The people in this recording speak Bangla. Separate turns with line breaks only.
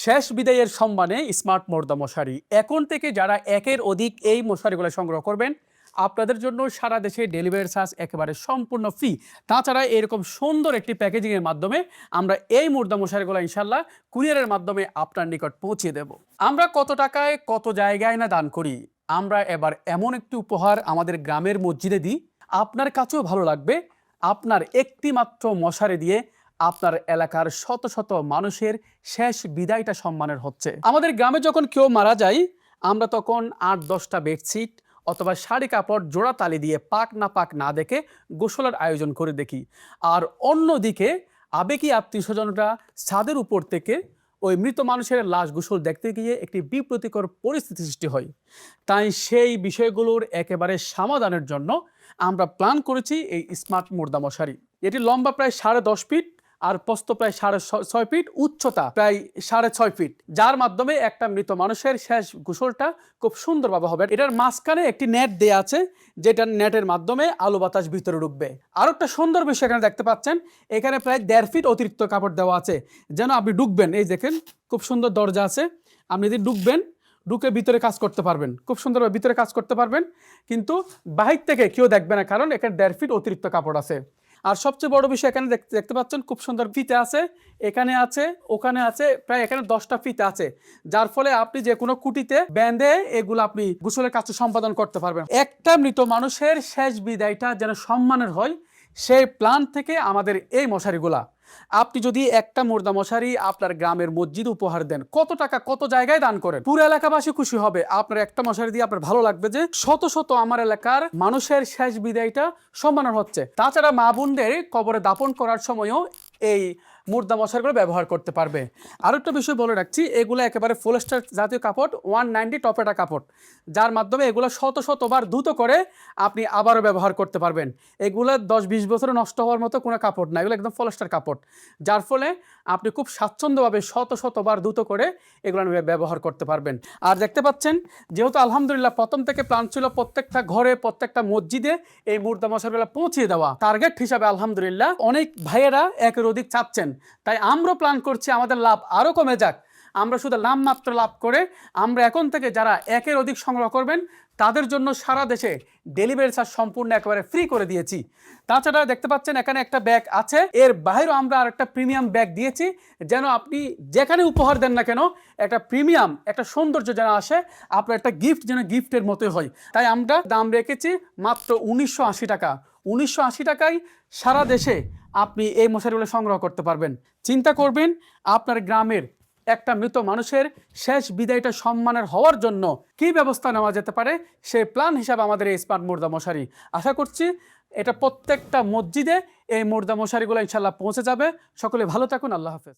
শেষ বিদায়ের সম্মানে স্মার্ট মোর্দা মশারি। এখন থেকে যারা একের অধিক এই মশারিগুলো সংগ্রহ করবেন, আপনাদের জন্য সারা দেশে ডেলিভারি চার্জ একেবারে সম্পূর্ণ ফ্রি। তাছাড়া এরকম সুন্দর একটি প্যাকেজিংয়ের মাধ্যমে আমরা এই মোর্দা মশারিগুলো ইনশাল্লাহ কুরিয়ারের মাধ্যমে আপনার নিকট পৌঁছে দেব। আমরা কত টাকায় কত জায়গায় না দান করি, আমরা এবার এমন একটি উপহার আমাদের গ্রামের মসজিদে দিই, আপনার কাছেও ভালো লাগবে। আপনার একটি মাত্র মশারি দিয়ে আপনার এলাকার শত শত মানুষের শেষ বিদায়টা সম্মানের হচ্ছে। আমাদের গ্রামে যখন কেউ মারা যায়, আমরা তখন ৮-১০টা বেডশিট অথবা শাড়ি কাপড় জোড়া তালি দিয়ে পাক না দেখে গোসলের আয়োজন করে দেখি। আর অন্যদিকে আবেগী আত্মীয় স্বজনরা ছাদের উপর থেকে ওই মৃত মানুষের লাশ গোসল দেখতে গিয়ে একটি বিব্রতিকর পরিস্থিতি সৃষ্টি হয়। তাই সেই বিষয়গুলোর একেবারে সমাধানের জন্য আমরা প্ল্যান করেছি এই স্মার্ট মোর্দা মশারি। এটি লম্বা প্রায় 10.5 ফিট আর প্রস্থ প্রায় 6.5 ফিট, উচ্চতা প্রায় 6.5 ফিট, যার মাধ্যমে একটা মৃত মানুষের শেষ গোসলটা খুব সুন্দরভাবে হবে। এটার মাঝখানে একটি নেট দেয়া আছে, যেটা নেটের মাধ্যমে আলো বাতাস ভিতরে ঢুকবে। আর একটা সুন্দর বিষয় এখানে দেখতে পাচ্ছেন, এখানে প্রায় 1.5 ফিট অতিরিক্ত কাপড় দেওয়া আছে, যেন আপনি ঢুকবেন, এই দেখেন খুব সুন্দর দরজা আছে, আপনি যদি ঢুকে ভিতরে কাজ করতে পারবেন, খুব সুন্দরভাবে ভিতরে কাজ করতে পারবেন, কিন্তু বাহির থেকে কেউ দেখবে না, কারণ এখানে 1.5 ফিট অতিরিক্ত কাপড় আছে। আর সবচেয়ে বড় বিষয়, এখানে দেখতে পাচ্ছেন খুব সুন্দর ফিতে আছে, এখানে আছে, ওখানে আছে, প্রায় এখানে 10টা ফিতে আছে, যার ফলে আপনি যে কোনো কুটিতে বেঁধে এগুলো আপনি গোসলের কাজ সম্পাদন করতে পারবেন। একটা মৃত মানুষের শেষ বিদায়টা যেন সম্মানের হয়, সেই প্ল্যান থেকে আমাদের এই মশারিগুলা। আপনি যদি একটা মোর্দা মশারি আপনার গ্রামের মসজিদ উপহার দেন, কত টাকা কত জায়গায় দান করেন, পুরো এলাকাবাসী খুশি হবে। আপনার একটা মশারি দিয়ে আপনার ভালো লাগবে যে শত শত আমার এলাকার মানুষের শেষ বিদায়টা সম্মানের হচ্ছে। তাছাড়া মা বোনদের কবরে দাপন করার সময়ও এই মুর্দা মশারিগুলো ব্যবহার করতে পারবে। আর একটা বিষয় বলে রাখছি, এগুলো একেবারে পলিস্টার জাতীয় কাপড়, 190 টপেটা কাপড়, যার মাধ্যমে এগুলো শতবার ধুতো করে আপনি আবারও ব্যবহার করতে পারবেন। এগুলো 10-20 বছরে নষ্ট হওয়ার মতো কোনো কাপড় না, এগুলো একদম পলিস্টার কাপড়, যার ফলে আপনি খুব স্বাচ্ছন্দ্যভাবে শতবার ধুতো করে এগুলো ব্যবহার করতে পারবেন। আর দেখতে পাচ্ছেন, যেহেতু আলহামদুলিল্লাহ প্রথম থেকে প্ল্যান ছিল প্রত্যেকটা ঘরে প্রত্যেকটা মসজিদে এই মুর্দা মশারিগুলো পৌঁছে দেওয়া, টার্গেট হিসাবে আলহামদুলিল্লাহ অনেক ভাইয়েরা একের অধিক চাচ্ছেন, তাই আমরা প্ল্যান করছি আমাদের লাভ আরও কমে যাক। আমরা শুধু নামমাত্র লাভ করে আমরা এখন থেকে যারা একের অধিক সংগ্রহ করবেন তাদের জন্য সারা দেশে ডেলিভারি চার্জ সম্পূর্ণ একেবারে ফ্রি করে দিয়েছি। তাছাড়া দেখতে পাচ্ছেন এখানে একটা ব্যাগ আছে, এর বাইরেও আমরা আর একটা প্রিমিয়াম ব্যাগ দিয়েছি, যেন আপনি যেখানে উপহার দেন না কেন একটা প্রিমিয়াম একটা সৌন্দর্য যেন আসে, আপনার একটা গিফট যেন গিফটের মতোই হয়। তাই আমরা দাম রেখেছি মাত্র 1980 টাকা। 1980 টাকায় সারা দেশে আপনি এই মশারিগুলো সংগ্রহ করতে পারবেন। চিন্তা করবেন আপনার গ্রামের একটা মৃত মানুষের শেষ বিদায়টা সম্মানের হওয়ার জন্য কী ব্যবস্থা নেওয়া যেতে পারে, সেই প্ল্যান হিসাবে আমাদের এই স্মার্ট মোর্দা মশারি। আশা করছি এটা প্রত্যেকটা মসজিদে এই মোর্দা মশারিগুলো ইনশাল্লাহ পৌঁছে যাবে। সকলে ভালো থাকুন, আল্লাহ হাফেজ।